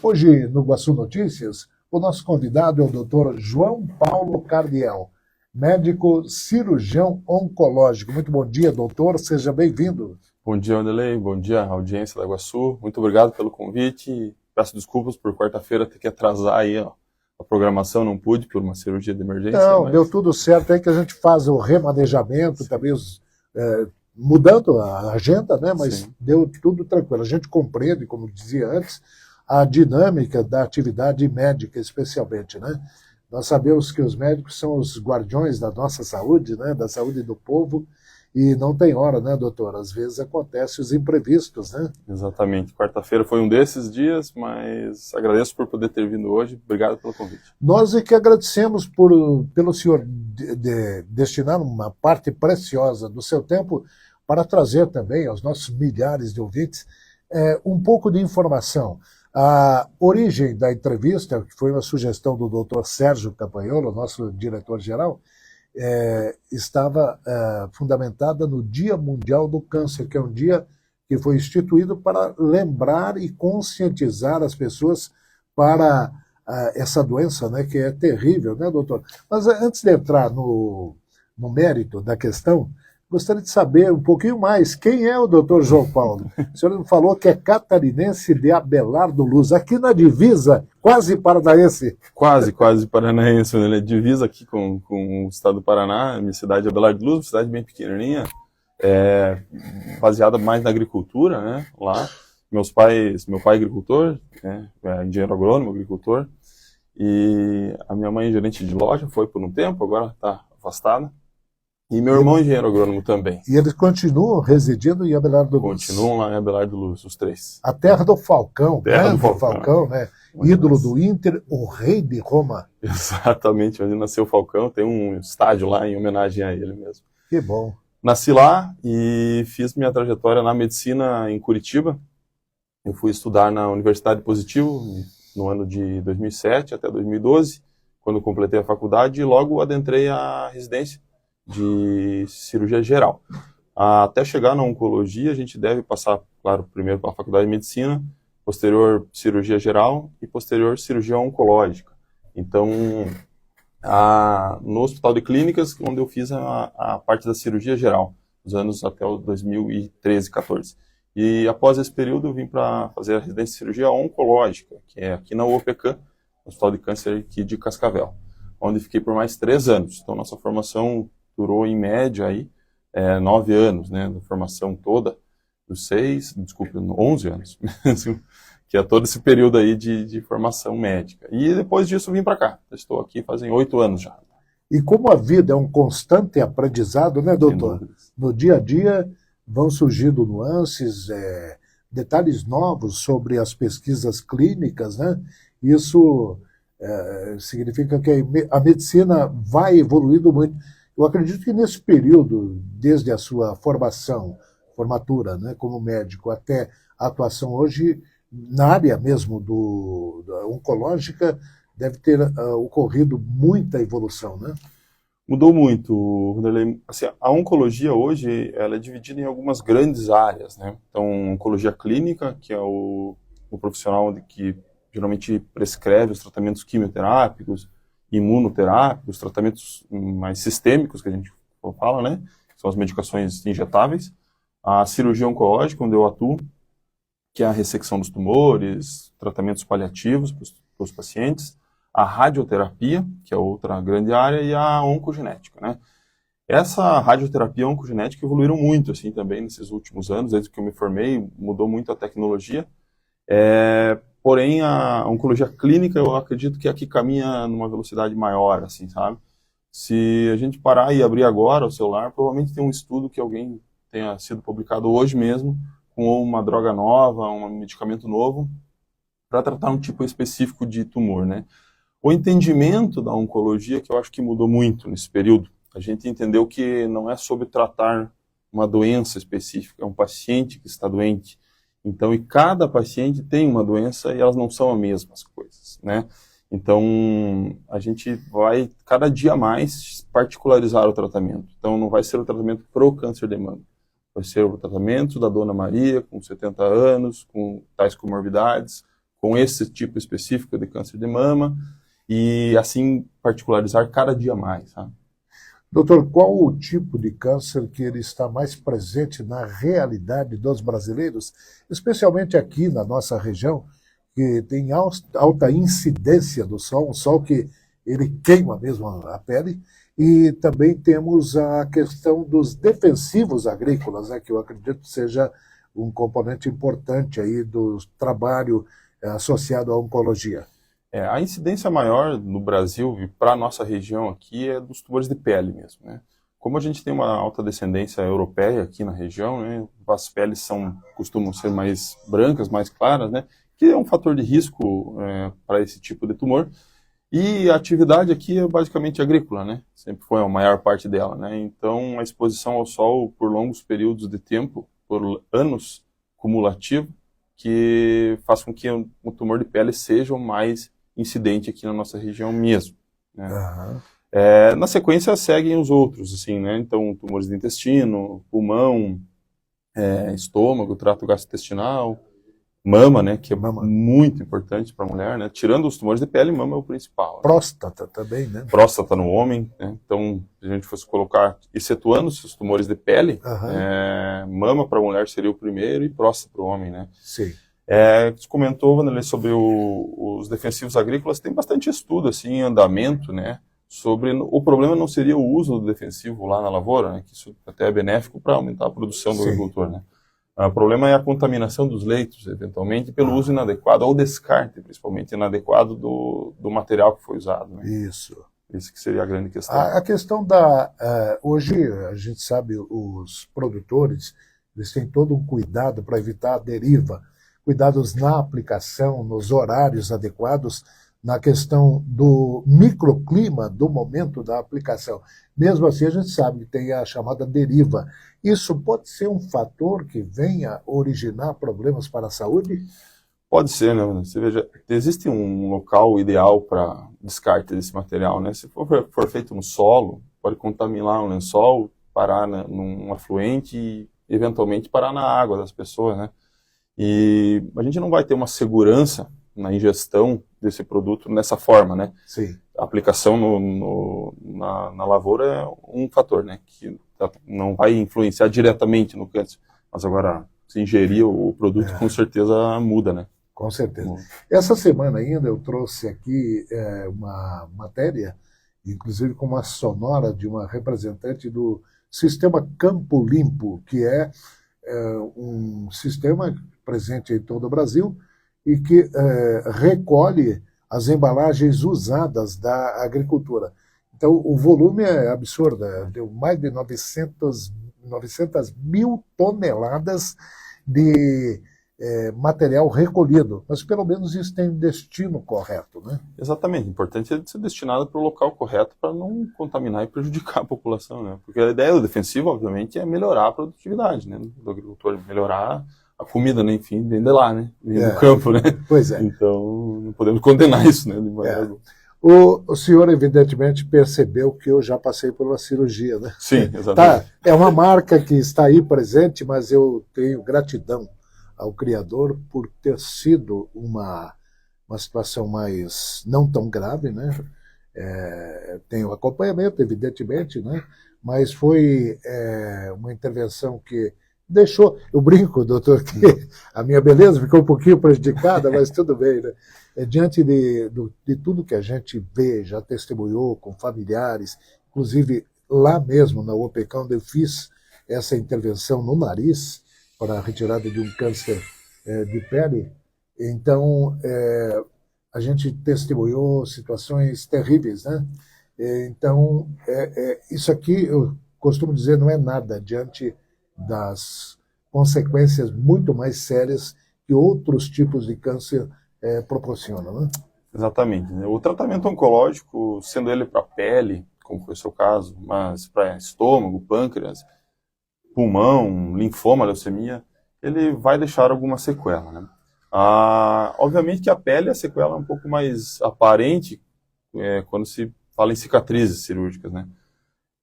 Hoje, no Iguaçu Notícias, o nosso convidado é o Dr. João Paulo Cardiel, médico cirurgião oncológico. Muito bom dia, doutor, seja bem-vindo. Bom dia, Wanderlei, bom dia, audiência da Iguaçu. Muito obrigado pelo convite. Peço desculpas por quarta-feira ter que atrasar aí a programação, não pude por uma cirurgia de emergência. Não, deu tudo certo, é que a gente faz o remanejamento, também mudando a agenda, né? Mas sim, deu tudo tranquilo. A gente compreende, como dizia antes, a dinâmica da atividade médica, especialmente, né? Nós sabemos que os médicos são os guardiões da nossa saúde, né? Da saúde do povo, e não tem hora, né, doutor? Às vezes acontecem os imprevistos, né? Exatamente. Quarta-feira foi um desses dias, mas agradeço por poder ter vindo hoje. Obrigado pelo convite. Nós é que agradecemos pelo senhor destinar uma parte preciosa do seu tempo para trazer também aos nossos milhares de ouvintes um pouco de informação. A origem da entrevista, que foi uma sugestão do Dr. Sérgio Campagnolo, nosso diretor-geral, estava fundamentada no Dia Mundial do Câncer, que é um dia que foi instituído para lembrar e conscientizar as pessoas para essa doença, né, que é terrível, né, doutor? Mas antes de entrar no mérito da questão, gostaria de saber um pouquinho mais. Quem é o doutor João Paulo? O senhor falou que é catarinense de Abelardo Luz, aqui na divisa, quase paranaense. Quase paranaense, né? Divisa aqui com o estado do Paraná, minha cidade é Abelardo Luz, uma cidade bem pequenininha, baseada mais na agricultura, né? Lá, meu pai é agricultor, né? Engenheiro agrônomo, agricultor, e a minha mãe é gerente de loja, foi por um tempo, agora está afastada. E meu irmão é engenheiro agrônomo também. E eles continuam residindo em Abelardo Luz? Continuam lá em Abelardo Luz, os três. A terra do Falcão, terra do Falcão, né? Ídolo do Inter, o rei de Roma. Exatamente, onde nasceu o Falcão, tem um estádio lá em homenagem a ele mesmo. Que bom. Nasci lá e fiz minha trajetória na medicina em Curitiba. Eu fui estudar na Universidade Positivo no ano de 2007 até 2012, quando completei a faculdade, e logo adentrei a residência de cirurgia geral. Até chegar na oncologia, a gente deve passar, claro, primeiro pela faculdade de medicina, posterior cirurgia geral e posterior cirurgia oncológica. Então, no Hospital de Clínicas, onde eu fiz a parte da cirurgia geral, nos anos até o 2013, 14. E após esse período, eu vim para fazer a residência de cirurgia oncológica, que é aqui na UOPECAM, Hospital de Câncer aqui de Cascavel, onde fiquei por mais 3 anos. Então, nossa formação durou, em média, aí, 9 anos, né, da formação toda, dos 11 anos, que é todo esse período aí de formação médica. E depois disso vim para cá. Estou aqui fazem 8 anos já. E como a vida é um constante aprendizado, né, doutor? No dia a dia vão surgindo nuances, detalhes novos sobre as pesquisas clínicas, né? Isso significa que a medicina vai evoluindo muito. Eu acredito que nesse período, desde a sua formatura, né, como médico, até a atuação hoje, na área mesmo da oncológica, deve ter ocorrido muita evolução, né? Mudou muito, Wanderlei. Assim, a oncologia hoje ela é dividida em algumas grandes áreas, né? Então, oncologia clínica, que é o profissional que geralmente prescreve os tratamentos quimioterápicos, imunoterápicos, tratamentos mais sistêmicos, que a gente fala, né? São as medicações injetáveis. A cirurgia oncológica, onde eu atuo, que é a ressecção dos tumores, tratamentos paliativos para os pacientes. A radioterapia, que é outra grande área, e a oncogenética, né? Essa radioterapia e a oncogenética evoluíram muito, assim, também nesses últimos anos, desde que eu me formei, mudou muito a tecnologia. Porém, a oncologia clínica, eu acredito que aqui caminha numa velocidade maior, assim, sabe? Se a gente parar e abrir agora o celular, provavelmente tem um estudo que alguém tenha sido publicado hoje mesmo, com uma droga nova, um medicamento novo, para tratar um tipo específico de tumor, né? O entendimento da oncologia, que eu acho que mudou muito nesse período, a gente entendeu que não é sobre tratar uma doença específica, é um paciente que está doente. Então, e cada paciente tem uma doença e elas não são as mesmas coisas, né? Então, a gente vai cada dia mais particularizar o tratamento. Então, não vai ser o tratamento pro câncer de mama. Vai ser o tratamento da Dona Maria, com 70 anos, com tais comorbidades, com esse tipo específico de câncer de mama e assim particularizar cada dia mais, sabe? Doutor, qual o tipo de câncer que ele está mais presente na realidade dos brasileiros, especialmente aqui na nossa região, que tem alta incidência do sol, um sol que ele queima mesmo a pele, e também temos a questão dos defensivos agrícolas, né, que eu acredito seja um componente importante aí do trabalho associado à oncologia. A incidência maior no Brasil e para a nossa região aqui é dos tumores de pele mesmo, né? Como a gente tem uma alta descendência europeia aqui na região, né, as peles costumam ser mais brancas, mais claras, né, que é um fator de risco para esse tipo de tumor. E a atividade aqui é basicamente agrícola, né? Sempre foi a maior parte dela, né? Então, a exposição ao sol por longos períodos de tempo, por anos cumulativo, que faz com que o tumor de pele seja o mais incidente aqui na nossa região mesmo, né? Uhum. Na sequência seguem os outros, assim, né? Então, tumores de intestino, pulmão, estômago, trato gastrointestinal, mama, né? Que é Mama. muito importante para a mulher, né? Tirando os tumores de pele, mama é o principal. Próstata também, né? Próstata no homem, né? Então, se a gente fosse colocar, excetuando os tumores de pele, mama para a mulher seria o primeiro e próstata para o homem, né? Sim. Você comentou, Vanderlei, sobre os defensivos agrícolas, tem bastante estudo assim, em andamento, né? Sobre o problema não seria o uso do defensivo lá na lavoura, né? Que isso até é benéfico para aumentar a produção do agricultor, né? O problema é a contaminação dos leitos, eventualmente, pelo uso inadequado, ou descarte, principalmente, inadequado do material que foi usado, né? Isso. Isso que seria a grande questão. A questão hoje, a gente sabe, os produtores, eles têm todo um cuidado para evitar a deriva, cuidados na aplicação, nos horários adequados, na questão do microclima do momento da aplicação. Mesmo assim, a gente sabe que tem a chamada deriva. Isso pode ser um fator que venha originar problemas para a saúde? Pode ser, né? Você veja, existe um local ideal para descarte desse material, né? Se for feito no solo, pode contaminar um lençol, parar num afluente e, eventualmente, parar na água das pessoas, né? E a gente não vai ter uma segurança na ingestão desse produto nessa forma, né? Sim. A aplicação na lavoura é um fator, né? Que não vai influenciar diretamente no câncer. Mas agora, se ingerir o produto, com certeza muda, né? Com certeza. Essa semana ainda eu trouxe aqui uma matéria, inclusive com uma sonora de uma representante do Sistema Campo Limpo, que é um sistema presente em todo o Brasil e que recolhe as embalagens usadas da agricultura. Então, o volume é absurdo, deu mais de 900 mil toneladas de material recolhido, mas pelo menos isso tem um destino correto, né? Exatamente, o importante é ser destinado para o local correto para não contaminar e prejudicar a população, né? Porque a ideia do defensivo, obviamente, é melhorar a produtividade, né? Do agricultor, melhorar a comida, né? Enfim, vender lá, né? Vender no campo, né? Pois é. Então, não podemos condenar isso, né? O senhor, evidentemente, percebeu que eu já passei por uma cirurgia, né? Sim, exatamente. É uma marca que está aí presente, mas eu tenho gratidão ao Criador por ter sido uma situação mais não tão grave, né? Tenho acompanhamento, evidentemente, né? Mas foi uma intervenção que deixou, eu brinco, doutor, que a minha beleza ficou um pouquinho prejudicada, mas tudo bem, né? Diante de tudo que a gente vê, já testemunhou com familiares, inclusive lá mesmo na UPK, onde eu fiz essa intervenção no nariz, para a retirada de um câncer de pele. Então, a gente testemunhou situações terríveis, né? Então, isso aqui, eu costumo dizer, não é nada diante das consequências muito mais sérias que outros tipos de câncer proporcionam, né? Exatamente. O tratamento oncológico, sendo ele para pele, como foi o seu caso, mas para estômago, pâncreas, pulmão, linfoma, leucemia, ele vai deixar alguma sequela, né? Obviamente que a pele, a sequela é um pouco mais aparente quando se fala em cicatrizes cirúrgicas, né?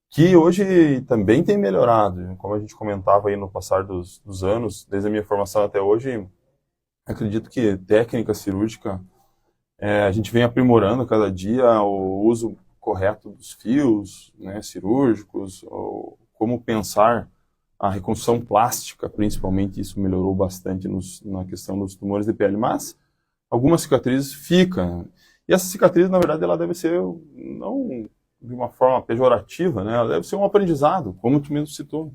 Que hoje também tem melhorado, como a gente comentava aí no passar dos anos, desde a minha formação até hoje, Acredito que técnica cirúrgica, a gente vem aprimorando a cada dia o uso correto dos fios, né, cirúrgicos, ou como pensar a reconstrução plástica, principalmente, isso melhorou bastante na questão dos tumores de pele, mas algumas cicatrizes ficam. E essa cicatriz, na verdade, ela deve ser, não de uma forma pejorativa, né, ela deve ser um aprendizado, como tu mesmo citou.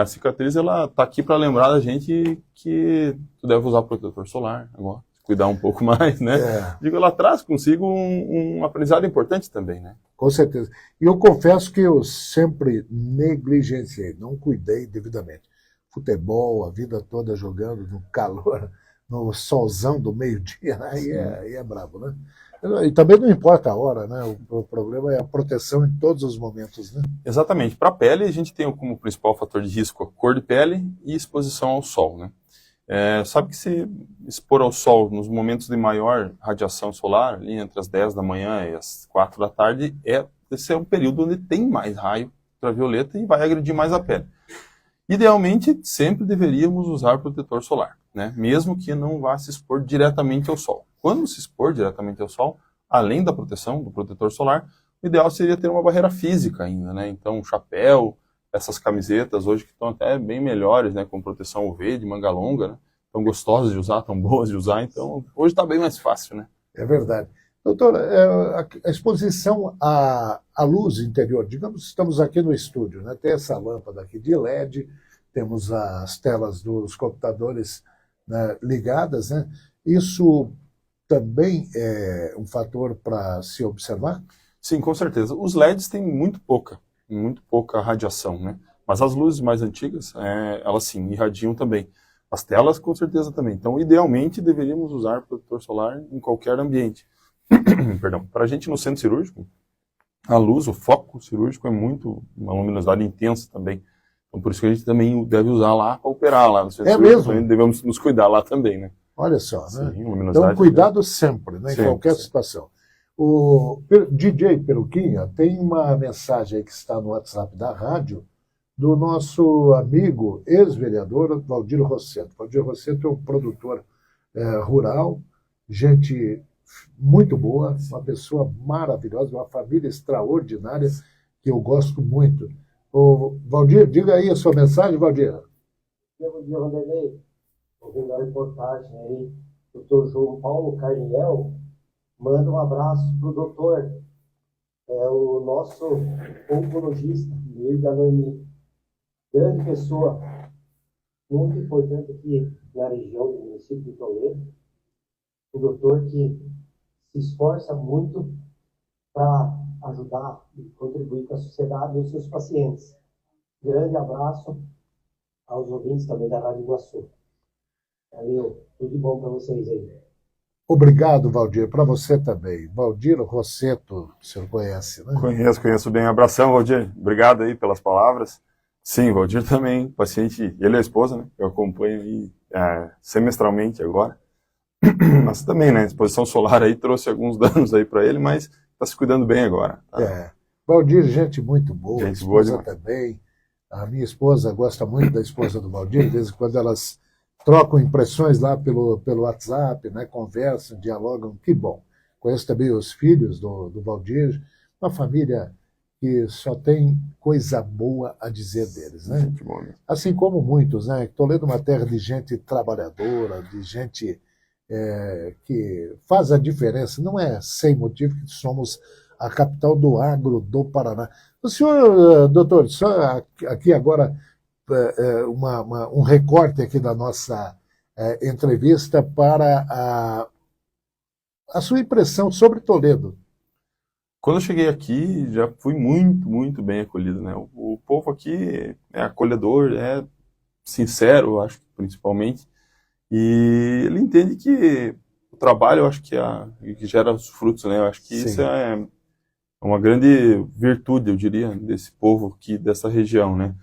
A cicatriz, ela tá aqui para lembrar da gente que tu deve usar protetor solar agora, cuidar um pouco mais, né? Digo, ela traz consigo um aprendizado importante também, né? Com certeza. E eu confesso que eu sempre negligenciei, não cuidei devidamente. Futebol, a vida toda jogando no calor, no solzão do meio-dia, aí é brabo, né? E também não importa a hora, né? O problema é a proteção em todos os momentos, né? Exatamente. Para a pele, a gente tem como principal fator de risco a cor de pele e exposição ao sol, né? Sabe que se expor ao sol nos momentos de maior radiação solar, ali entre as 10 da manhã e as 4 da tarde, esse é um período onde tem mais raio ultravioleta e vai agredir mais a pele. Idealmente, sempre deveríamos usar protetor solar, né? Mesmo que não vá se expor diretamente ao sol. Quando se expor diretamente ao sol, além da proteção do protetor solar, o ideal seria ter uma barreira física ainda, né? Então, chapéu, essas camisetas hoje que estão até bem melhores, né? Com proteção UV, de manga longa, né? Tão gostosas de usar, tão boas de usar, então hoje está bem mais fácil, né? É verdade. Doutor, a exposição à luz interior, digamos que estamos aqui no estúdio, né? Tem essa lâmpada aqui de LED, temos as telas dos computadores, né, ligadas, né? Isso também é um fator para se observar? Sim, com certeza. Os LEDs têm muito pouca radiação, né? Mas as luzes mais antigas, elas sim, irradiam também. As telas, com certeza, também. Então, idealmente, deveríamos usar protetor solar em qualquer ambiente. Perdão. Para a gente no centro cirúrgico, a luz, o foco cirúrgico é uma luminosidade intensa também. Então, por isso que a gente também deve usar lá para operar lá no centro cirúrgico. Mesmo? Então, devemos nos cuidar lá também, né? Olha só, né? Sim, Então, cuidado sempre, né? Em qualquer situação. O DJ Peruquinha tem uma mensagem aí que está no WhatsApp da rádio do nosso amigo, ex-vereador Valdir Rosseto. Valdir Rosseto é um produtor rural, gente muito boa, uma pessoa maravilhosa, uma família extraordinária que eu gosto muito. Valdir, diga aí a sua mensagem, Valdir. Bom dia, Vanderlei. Ouvindo a reportagem aí, o doutor João Paulo Carniel manda um abraço para o doutor, o nosso oncologista, Luiz Danoni. Grande pessoa, muito importante aqui na região do município de Toledo. O doutor que se esforça muito para ajudar e contribuir com a sociedade e os seus pacientes. Grande abraço aos ouvintes também da Rádio Iguaçu. Valeu, tudo de bom para vocês aí. Obrigado, Valdir. Para você também. Valdir Rosseto, o senhor conhece, né? Conheço bem. Abração, Valdir. Obrigado aí pelas palavras. Sim, Valdir também, paciente, ele é a esposa, né? Eu acompanho aí semestralmente agora. Mas também, né? A exposição solar aí trouxe alguns danos aí para ele, mas está se cuidando bem agora. Tá? Valdir, gente muito boa. Gente boa esposa também. A minha esposa gosta muito da esposa do Valdir, de vez em quando elas trocam impressões lá pelo WhatsApp, né? Conversam, dialogam, que bom. Conheço também os filhos do Valdir, uma família que só tem coisa boa a dizer deles, né? Que bom, né? Assim como muitos, né? Toledo é uma terra de gente trabalhadora, de gente que faz a diferença. Não é sem motivo que somos a capital do agro do Paraná. O senhor, doutor, só aqui agora um recorte aqui da nossa entrevista para a sua impressão sobre Toledo. Quando eu cheguei aqui, já fui muito, muito bem acolhido, né? O povo aqui é acolhedor, é sincero, eu acho, principalmente, e ele entende que o trabalho, eu acho que gera os frutos, né? Eu acho que Sim. Isso é uma grande virtude, eu diria, desse povo aqui, dessa região, né?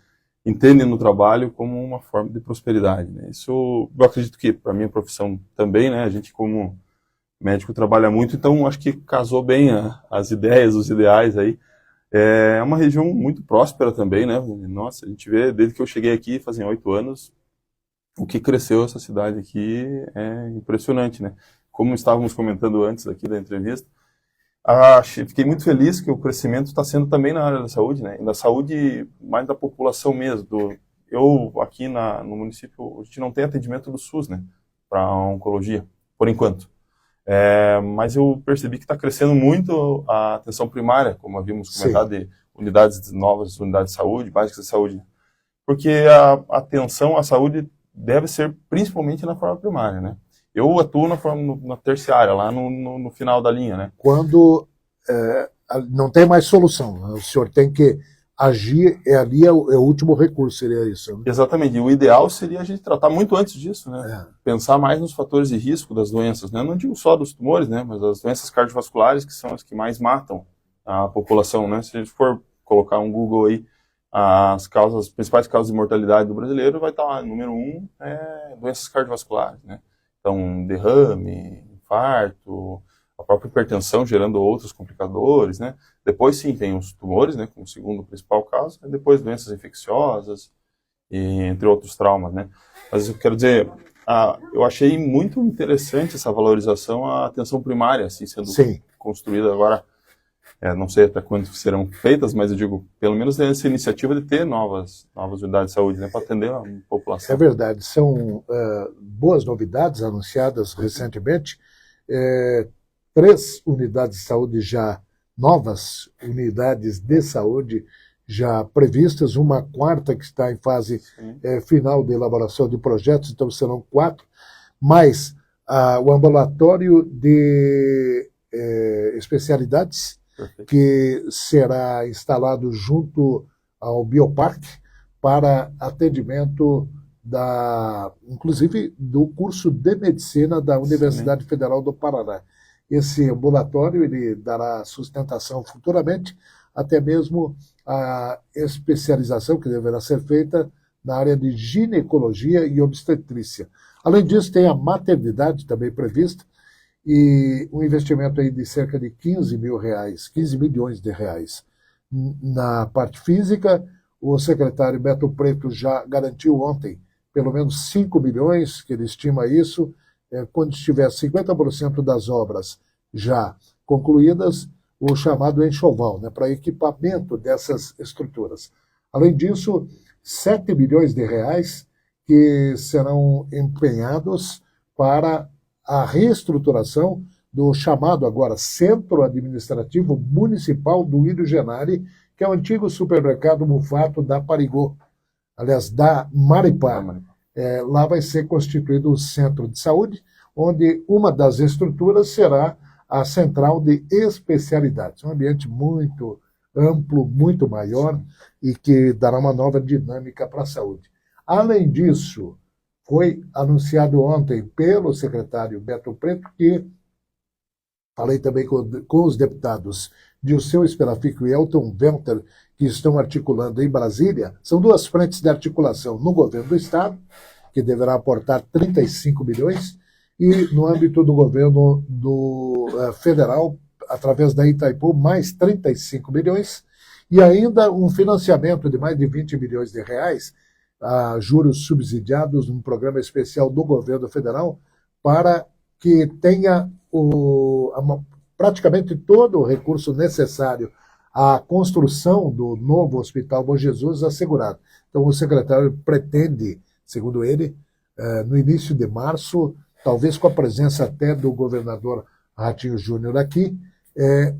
Entendem no trabalho como uma forma de prosperidade, né? Isso, eu acredito que, para a minha profissão também, né? A gente, como médico, trabalha muito, então acho que casou bem as ideias, os ideais aí. É uma região muito próspera também, né? Nossa, a gente vê, desde que eu cheguei aqui, fazem 8 anos, o que cresceu essa cidade aqui é impressionante, né? Como estávamos comentando antes aqui da entrevista, fiquei muito feliz que o crescimento está sendo também na área da saúde, né? E da saúde mais da população mesmo. Eu aqui no município, a gente não tem atendimento do SUS, né? Para oncologia, por enquanto. Mas eu percebi que está crescendo muito a atenção primária, como havíamos comentado, de novas unidades de saúde, básicas de saúde. Porque a atenção à saúde deve ser principalmente na forma primária, né? Eu atuo na terciária, lá no final da linha, né? Quando não tem mais solução, o senhor tem que agir, ali é o último recurso, seria isso, né? Exatamente, e o ideal seria a gente tratar muito antes disso, né? Pensar mais nos fatores de risco das doenças, né? Não digo só dos tumores, né? Mas as doenças cardiovasculares, que são as que mais matam a população, né? Se a gente for colocar um Google aí, as principais causas de mortalidade do brasileiro, vai estar lá, número 1, doenças cardiovasculares, né? Então, derrame, infarto, a própria hipertensão gerando outros complicadores, né? Depois, sim, tem os tumores, né, como segundo principal caso, e depois doenças infecciosas, e entre outros traumas, né? Mas eu quero dizer, eu achei muito interessante essa valorização à atenção primária, assim, sendo construída agora. Não sei até quando serão feitas, mas eu digo, pelo menos essa iniciativa de ter novas unidades de saúde, né, para atender a população. É verdade, são boas novidades anunciadas recentemente. 3 unidades de saúde já, novas unidades de saúde já previstas, uma 4ª que está em fase final de elaboração de projetos, então serão 4, mais o ambulatório de especialidades, que será instalado junto ao Bioparque para atendimento inclusive do curso de medicina da Universidade Federal do Paraná. Esse ambulatório ele dará sustentação futuramente, até mesmo a especialização que deverá ser feita na área de ginecologia e obstetrícia. Além disso, tem a maternidade também prevista, e um investimento aí de cerca de 15 milhões de reais. Na parte física, o secretário Beto Preto já garantiu ontem pelo menos 5 milhões, que ele estima isso, quando estiver 50% das obras já concluídas, o chamado enxoval, né, para equipamento dessas estruturas. Além disso, 7 milhões de reais que serão empenhados para a reestruturação do chamado agora Centro Administrativo Municipal do Ilho Genari, que é o antigo supermercado Mufato da Parigô, aliás, da Maripá. Lá vai ser constituído o centro de saúde, onde uma das estruturas será a central de especialidades. Um ambiente muito amplo, muito maior e que dará uma nova dinâmica para a saúde. Além disso, foi anunciado ontem pelo secretário Beto Preto que, falei também com os deputados Dilceu Esperafico e Elton Velter, que estão articulando em Brasília, são 2 frentes de articulação no governo do Estado, que deverá aportar 35 milhões, e no âmbito do governo federal, através da Itaipu, mais 35 milhões, e ainda um financiamento de mais de 20 milhões de reais, a juros subsidiados, num programa especial do governo federal, para que tenha praticamente todo o recurso necessário à construção do novo Hospital Bom Jesus assegurado. Então, o secretário pretende, segundo ele, no início de março, talvez com a presença até do governador Ratinho Júnior aqui,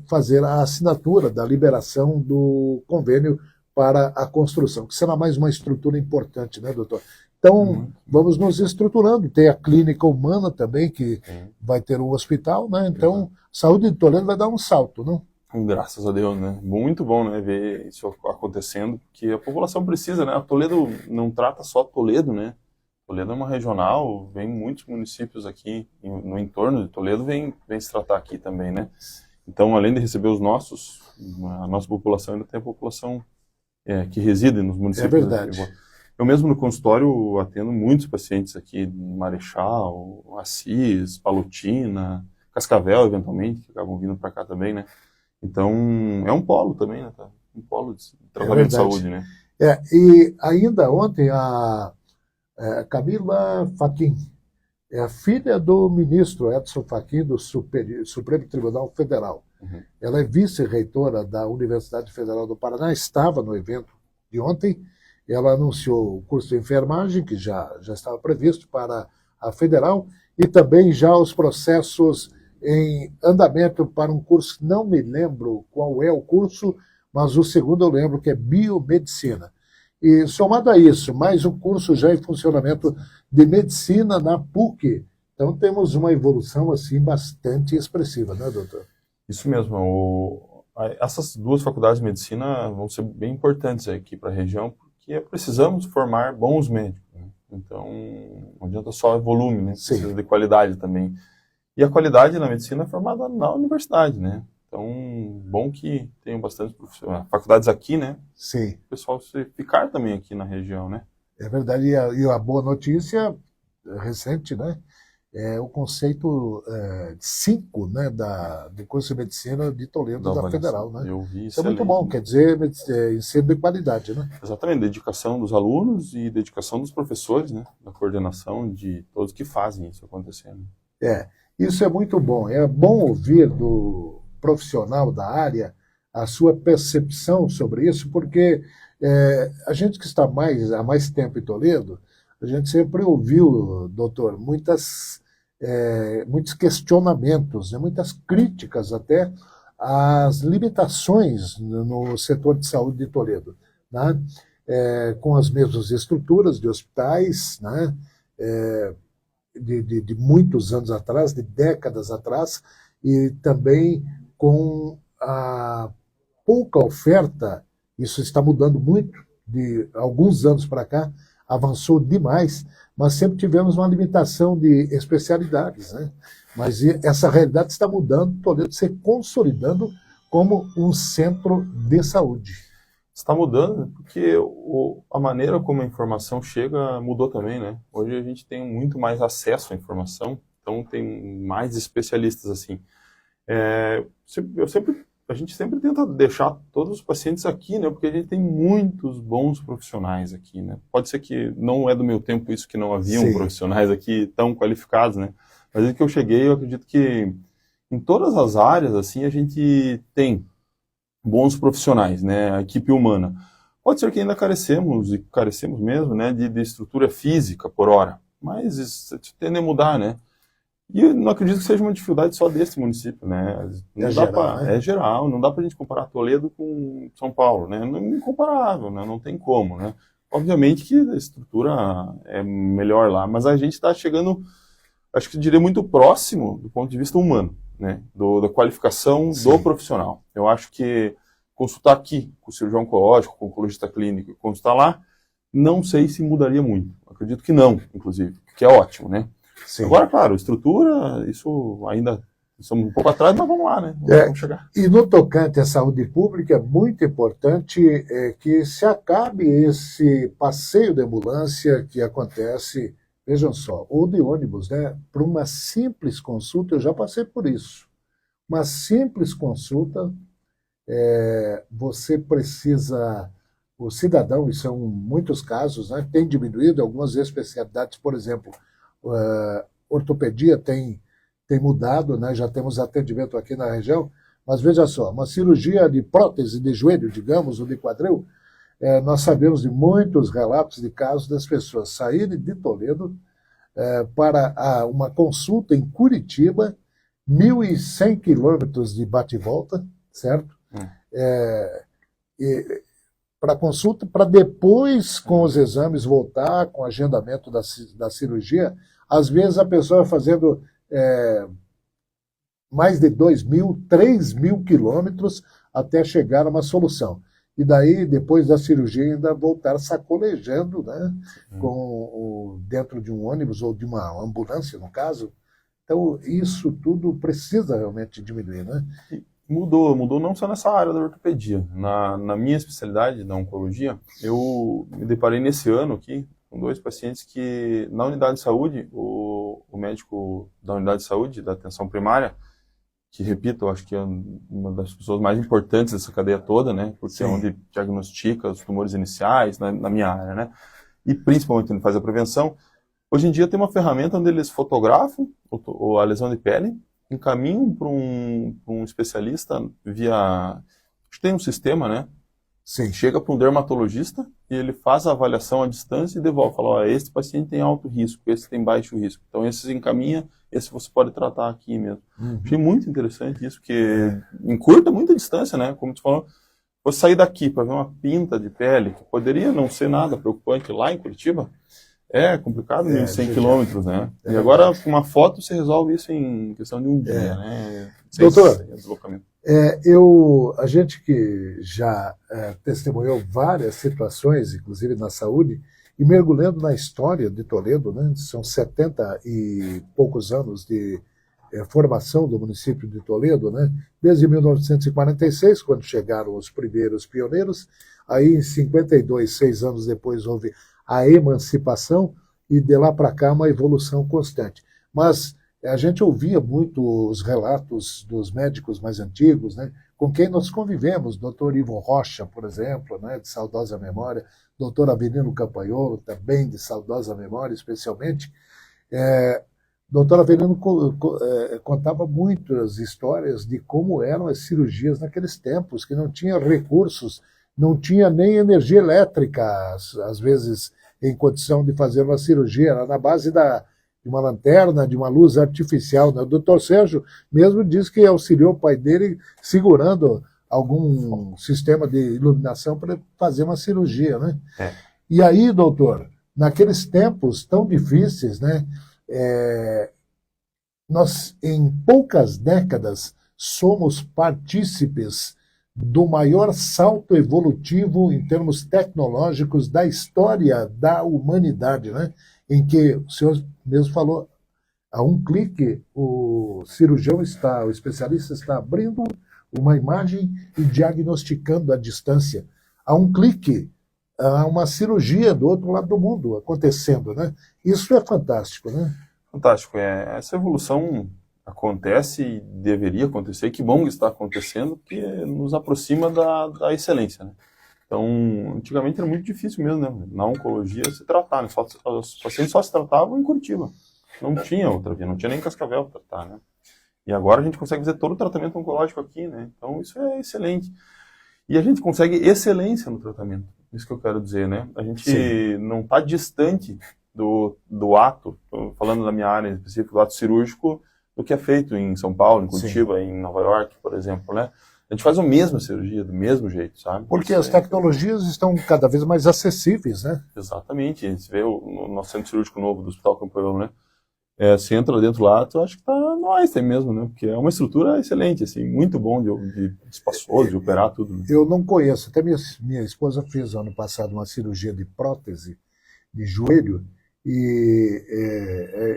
fazer a assinatura da liberação do convênio para a construção, que será mais uma estrutura importante, né, doutor? Então, vamos nos estruturando. Tem a clínica humana também, que vai ter um hospital, né? Então, a saúde de Toledo vai dar um salto, né? Graças a Deus, né? Muito bom, né, ver isso acontecendo, porque a população precisa, né? A Toledo não trata só Toledo, né? Toledo é uma regional, vem muitos municípios aqui no entorno de Toledo, vem se tratar aqui também, né? Então, além de receber a nossa população, ainda tem a população que reside nos municípios. É verdade. Eu mesmo no consultório atendo muitos pacientes aqui, Marechal, Assis, Palotina, Cascavel, eventualmente, que acabam vindo para cá também, né? Então, é um polo também, né? Um polo de tratamento de saúde, né? E ainda ontem Camila Fachin. É a filha do ministro Edson Fachin, do Supremo Tribunal Federal. Uhum. Ela é vice-reitora da Universidade Federal do Paraná, estava no evento de ontem. Ela anunciou o curso de enfermagem, que já estava previsto para a Federal, e também já os processos em andamento para um curso, não me lembro qual é o curso, mas o segundo eu lembro, que é Biomedicina. E, somado a isso, mais um curso já em funcionamento de medicina na PUC. Então, temos uma evolução assim bastante expressiva, né, doutor? Isso mesmo. Essas duas faculdades de medicina vão ser bem importantes aqui para a região, porque precisamos formar bons médicos, né? Então, não adianta só volume, né? Precisa de qualidade também. E a qualidade na medicina é formada na universidade, né? Então, bom que tenham bastante faculdades aqui, né? Sim. O pessoal ficar também aqui na região, né? É verdade. E a boa notícia recente, né? É o conceito 5, né, do curso de medicina de Toledo da Federal, né? Eu vi isso é muito bom, quer dizer, ensino de qualidade, né? Exatamente, dedicação dos alunos e dedicação dos professores, né? Da coordenação de todos que fazem isso acontecer, né? Isso é muito bom. É bom ouvir do profissional da área a sua percepção sobre isso, porque a gente que está há mais tempo em Toledo, a gente sempre ouviu, doutor, muitos questionamentos, né, muitas críticas até às limitações no setor de saúde de Toledo, né? Com as mesmas estruturas de hospitais, né? De muitos anos atrás, de décadas atrás, e também com a pouca oferta. Isso está mudando muito, de alguns anos para cá, avançou demais, mas sempre tivemos uma limitação de especialidades, né? Mas essa realidade está mudando, Toledo se consolidando como um centro de saúde. Está mudando porque a maneira como a informação chega mudou também, né? Hoje a gente tem muito mais acesso à informação, então tem mais especialistas assim. A gente sempre tenta deixar todos os pacientes aqui, né? Porque a gente tem muitos bons profissionais aqui, né? Pode ser que não é do meu tempo isso, que não haviam profissionais aqui tão qualificados, né? Mas desde que eu cheguei, eu acredito que em todas as áreas, assim, a gente tem bons profissionais, né? A equipe humana. Pode ser que ainda carecemos, e carecemos mesmo, né? De estrutura física por hora, mas isso tende a mudar, né? E eu não acredito que seja uma dificuldade só desse município, né? É geral, não dá pra gente comparar Toledo com São Paulo, né? Não é incomparável, né? Não tem como, né? Obviamente que a estrutura é melhor lá, mas a gente está chegando, acho que eu diria, muito próximo do ponto de vista humano, né? Da qualificação do profissional. Eu acho que consultar aqui com o cirurgião oncológico, com o oncologista clínico, consultar lá, não sei se mudaria muito. Acredito que não, inclusive, que é ótimo, né? Sim. Agora, claro, estrutura, isso ainda estamos um pouco atrás, mas vamos lá, né? Vamos chegar. E no tocante à saúde pública, é muito importante que se acabe esse passeio de ambulância que acontece, vejam só, ou de ônibus, né? Para uma simples consulta, eu já passei por isso. Uma simples consulta, você precisa, o cidadão, e são muitos casos, né? Tem diminuído algumas especialidades, por exemplo, ortopedia tem mudado, né? Já temos atendimento aqui na região, mas veja só, uma cirurgia de prótese de joelho, digamos, ou de quadril, nós sabemos de muitos relatos de casos das pessoas saírem de Toledo para uma consulta em Curitiba, 1.100 quilômetros de bate e volta, certo? Para consulta, para depois, com os exames, voltar com o agendamento da cirurgia. Às vezes a pessoa vai fazendo mais de 2.000, 3.000 quilômetros até chegar a uma solução. E daí, depois da cirurgia, ainda voltar sacolejando, né? Dentro de um ônibus ou de uma ambulância, no caso. Então, isso tudo precisa realmente diminuir, né? Mudou não só nessa área da ortopedia. Na minha especialidade, da oncologia, eu me deparei nesse ano aqui com 2 pacientes que, na unidade de saúde, o médico da unidade de saúde, da atenção primária, que, repito, eu acho que é uma das pessoas mais importantes dessa cadeia toda, né? Porque é onde diagnostica os tumores iniciais, na minha área, né? e principalmente onde faz a prevenção. Hoje em dia tem uma ferramenta onde eles fotografam a lesão de pele, encaminham para um especialista via... Acho que tem um sistema, né? Sim. Chega para um dermatologista e ele faz a avaliação à distância e devolve. Fala, ó, esse paciente tem alto risco, esse tem baixo risco. Então, esse encaminha, esse você pode tratar aqui mesmo. Achei muito interessante isso, porque encurta muita distância, né? Como tu falou, você sair daqui para ver uma pinta de pele, que poderia não ser nada preocupante lá em Curitiba, é complicado, 1.100 quilômetros, né? E agora, com uma foto, você resolve isso em questão de um dia, né? Doutor, deslocamento. A gente que já testemunhou várias situações, inclusive na saúde, e mergulhando na história de Toledo, né? São 70 e poucos anos de formação do município de Toledo, né? Desde 1946, quando chegaram os primeiros pioneiros, aí em 52, 6 anos depois, houve a emancipação, e de lá para cá uma evolução constante. Mas a gente ouvia muito os relatos dos médicos mais antigos, né, com quem nós convivemos, doutor Ivo Rocha, por exemplo, né, de saudosa memória, doutor Avelino Campagnolo, também de saudosa memória, especialmente. Doutor Avelino contava muitas histórias de como eram as cirurgias naqueles tempos, que não tinha recursos, não tinha nem energia elétrica, às vezes, em condição de fazer uma cirurgia, era na base de uma lanterna, de uma luz artificial. Né? O doutor Sérgio mesmo disse que auxiliou o pai dele segurando algum sistema de iluminação para fazer uma cirurgia. Né? E aí, doutor, naqueles tempos tão difíceis, né, nós, em poucas décadas, somos partícipes do maior salto evolutivo em termos tecnológicos da história da humanidade, né? Em que o senhor mesmo falou, a um clique o especialista está abrindo uma imagem e diagnosticando à distância. A um clique, há uma cirurgia do outro lado do mundo acontecendo, né? Isso é fantástico, né? Fantástico. Essa evolução acontece e deveria acontecer, que bom que está acontecendo, porque nos aproxima da excelência, né? Então, antigamente era muito difícil mesmo, né? Na oncologia se tratar, né? Os pacientes só se tratavam em Curitiba, não tinha outra via, não tinha nem Cascavel para tratar, né? E agora a gente consegue fazer todo o tratamento oncológico aqui, né? Então isso é excelente. E a gente consegue excelência no tratamento, isso que eu quero dizer, né? A gente não está distante do ato, falando da minha área em específico, do ato cirúrgico, do que é feito em São Paulo, em Curitiba, em Nova York, por exemplo, né? A gente faz a mesma cirurgia, do mesmo jeito, sabe? Porque as tecnologias estão cada vez mais acessíveis, né? Exatamente. Você vê o nosso centro cirúrgico novo do Hospital Campanholo, né? Você entra dentro lá, tu acha que tá no Einstein mesmo, né? Porque é uma estrutura excelente, assim, muito bom de espaçoso, de operar tudo. Né? Eu não conheço. Até minha esposa fez ano passado uma cirurgia de prótese de joelho, e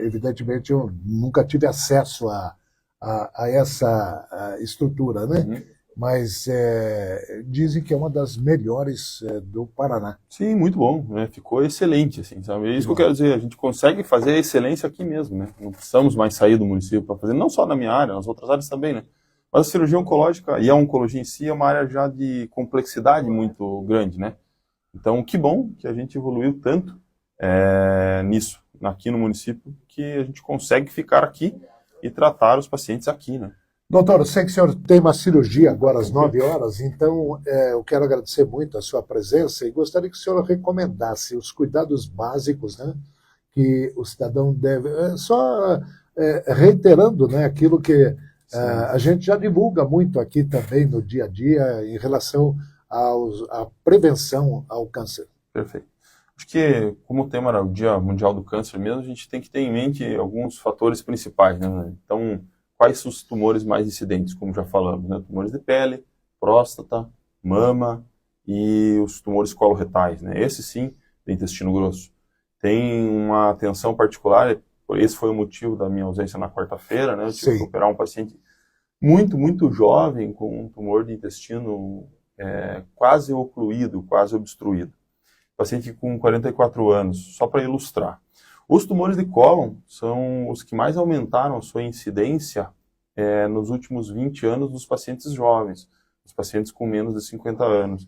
evidentemente eu nunca tive acesso a essa estrutura, né? Mas dizem que é uma das melhores do Paraná. Sim, muito bom, né? Ficou excelente, assim, sabe? É isso que eu quero dizer, a gente consegue fazer a excelência aqui mesmo, né? Não precisamos mais sair do município para fazer, não só na minha área, nas outras áreas também, né? Mas a cirurgia oncológica e a oncologia em si é uma área já de complexidade muito grande, né? Então, que bom que a gente evoluiu tanto nisso, aqui no município, que a gente consegue ficar aqui e tratar os pacientes aqui, né? Doutor, eu sei que o senhor tem uma cirurgia agora às 9 horas, então eu quero agradecer muito a sua presença e gostaria que o senhor recomendasse os cuidados básicos, né, que o cidadão deve... Só reiterando, né, aquilo que a gente já divulga muito aqui também no dia a dia em relação à prevenção ao câncer. Perfeito. Acho que, como o tema era o Dia Mundial do Câncer mesmo, a gente tem que ter em mente alguns fatores principais, né? Então, quais os tumores mais incidentes, como já falamos, né? Tumores de pele, próstata, mama e os tumores coloretais, né? Esse sim, do intestino grosso. Tem uma atenção particular, esse foi o motivo da minha ausência na quarta-feira, né? Eu tive que operar um paciente muito, muito jovem com um tumor de intestino quase ocluído, quase obstruído. Paciente com 44 anos, só para ilustrar. Os tumores de cólon são os que mais aumentaram a sua incidência nos últimos 20 anos dos pacientes jovens, os pacientes com menos de 50 anos.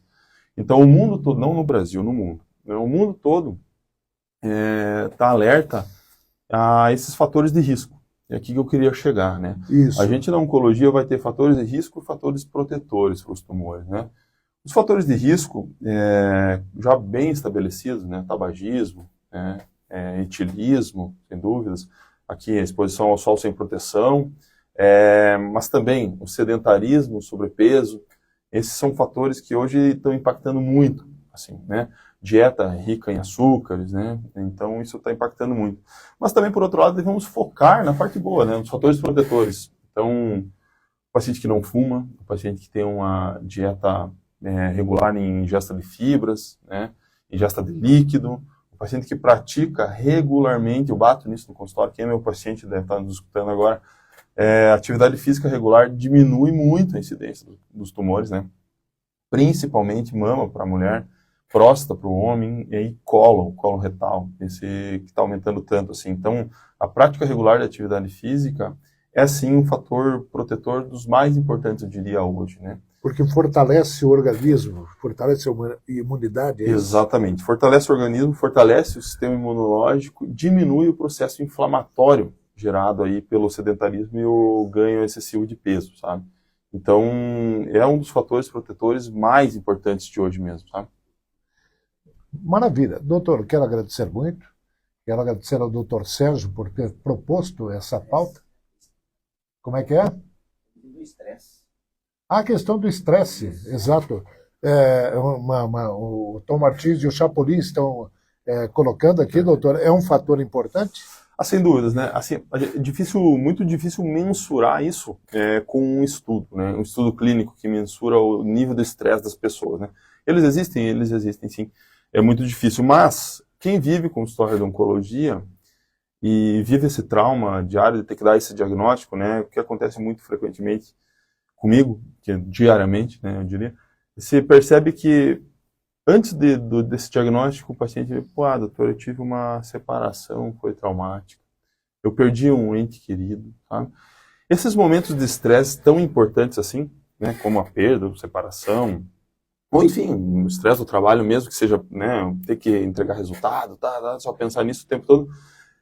Então, o mundo todo, não no Brasil, no mundo, o mundo todo tá alerta a esses fatores de risco. É aqui que eu queria chegar, né? Isso. A gente na oncologia vai ter fatores de risco e fatores protetores para os tumores, né? Os fatores de risco, já bem estabelecidos, né? Tabagismo, etilismo, sem dúvidas. Aqui a exposição ao sol sem proteção, mas também o sedentarismo, o sobrepeso. Esses são fatores que hoje estão impactando muito, assim, né? Dieta rica em açúcares, né? Então isso está impactando muito. Mas também, por outro lado, devemos focar na parte boa, né? Nos fatores protetores. Então, o paciente que não fuma, o paciente que tem uma dieta regular em ingesta de fibras, né? Ingesta de líquido, o paciente que pratica regularmente, eu bato nisso no consultório, quem é meu paciente deve estar nos escutando agora, atividade física regular diminui muito a incidência dos tumores, né? Principalmente mama para a mulher, próstata para o homem e aí colo retal, esse que está aumentando tanto assim. Então, a prática regular de atividade física é sim um fator protetor dos mais importantes, eu diria, hoje, né? Porque fortalece o organismo, fortalece a imunidade. Exatamente. Fortalece o organismo, fortalece o sistema imunológico, diminui o processo inflamatório gerado aí pelo sedentarismo e o ganho excessivo de peso, sabe? Então, é um dos fatores protetores mais importantes de hoje mesmo, sabe? Maravilha. Doutor, quero agradecer muito. Quero agradecer ao doutor Sérgio por ter proposto essa pauta. Como é que é? Do estresse. A questão do estresse, exato. O Tom Martins e o Chapolin estão colocando aqui, doutor, é um fator importante? Sem dúvidas, né? Assim, muito difícil mensurar isso com um estudo, né? Um estudo clínico que mensura o nível de estresse das pessoas, né? Eles existem sim. É muito difícil, mas quem vive com história de oncologia e vive esse trauma diário de ter que dar esse diagnóstico, né? O que acontece muito frequentemente comigo, que é diariamente, né? Eu diria, você percebe que antes desse diagnóstico, o paciente diz, doutor, eu tive uma separação, foi traumática. Eu perdi um ente querido, sabe? Esses momentos de estresse tão importantes assim, né, como a perda, a separação, ou enfim, o estresse do trabalho mesmo, que seja, né, ter que entregar resultado, só pensar nisso o tempo todo,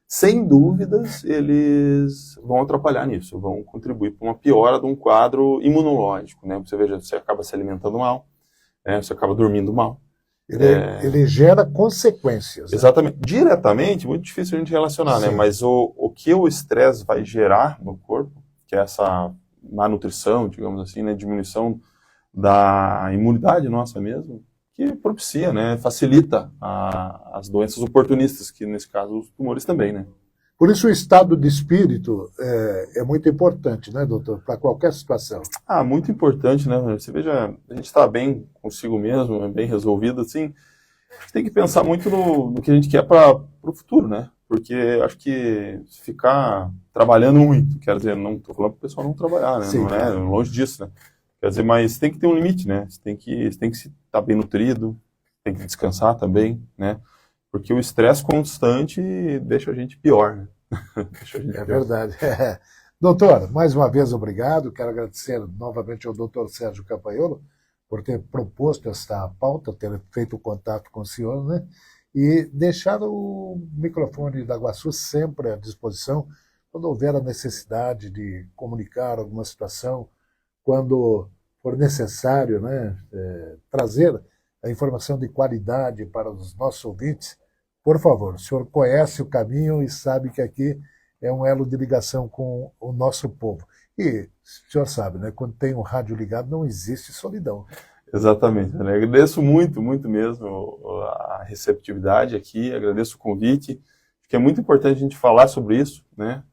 sem dúvidas, eles vão atrapalhar nisso, vão contribuir para uma piora de um quadro imunológico, né? Você veja, você acaba se alimentando mal, né, você acaba dormindo mal. Ele gera consequências. Exatamente. Né? Diretamente, muito difícil a gente relacionar, né? Mas o que o estresse vai gerar no corpo, que é essa má nutrição, digamos assim, né? Diminuição da imunidade nossa mesmo, que propicia, né? Facilita as doenças oportunistas, que nesse caso os tumores também, né? Por isso o estado de espírito é muito importante, né, doutor, para qualquer situação. Muito importante, né? Você veja, a gente está bem consigo mesmo, bem resolvido, assim, a gente tem que pensar muito no que a gente quer para o futuro, né? Porque acho que ficar trabalhando muito, quer dizer, não estou falando para o pessoal não trabalhar, né? Sim, não é longe disso, né? Quer dizer, mas tem que ter um limite, né? Você tem que estar bem nutrido, tem que descansar também, né? Porque o estresse constante deixa a gente pior, né? Verdade. Doutor, mais uma vez obrigado. Quero agradecer novamente ao doutor Sérgio Campaiolo por ter proposto esta pauta, ter feito o contato com o senhor, né? E deixar o microfone da Guaçu sempre à disposição quando houver a necessidade de comunicar alguma situação, quando for necessário, né, trazer a informação de qualidade para os nossos ouvintes. Por favor, o senhor conhece o caminho e sabe que aqui é um elo de ligação com o nosso povo. E o senhor sabe, né, quando tem um rádio ligado não existe solidão. Exatamente. Eu agradeço muito, muito mesmo a receptividade aqui, agradeço o convite. Acho que é muito importante a gente falar sobre isso, né?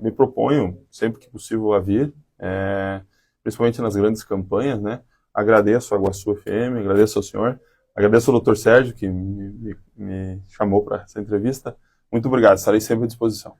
Me proponho, sempre que possível, a vir, principalmente nas grandes campanhas, né? Agradeço a Guaçu FM, agradeço ao senhor. Agradeço ao Dr. Sérgio, que me chamou para essa entrevista. Muito obrigado, estarei sempre à disposição.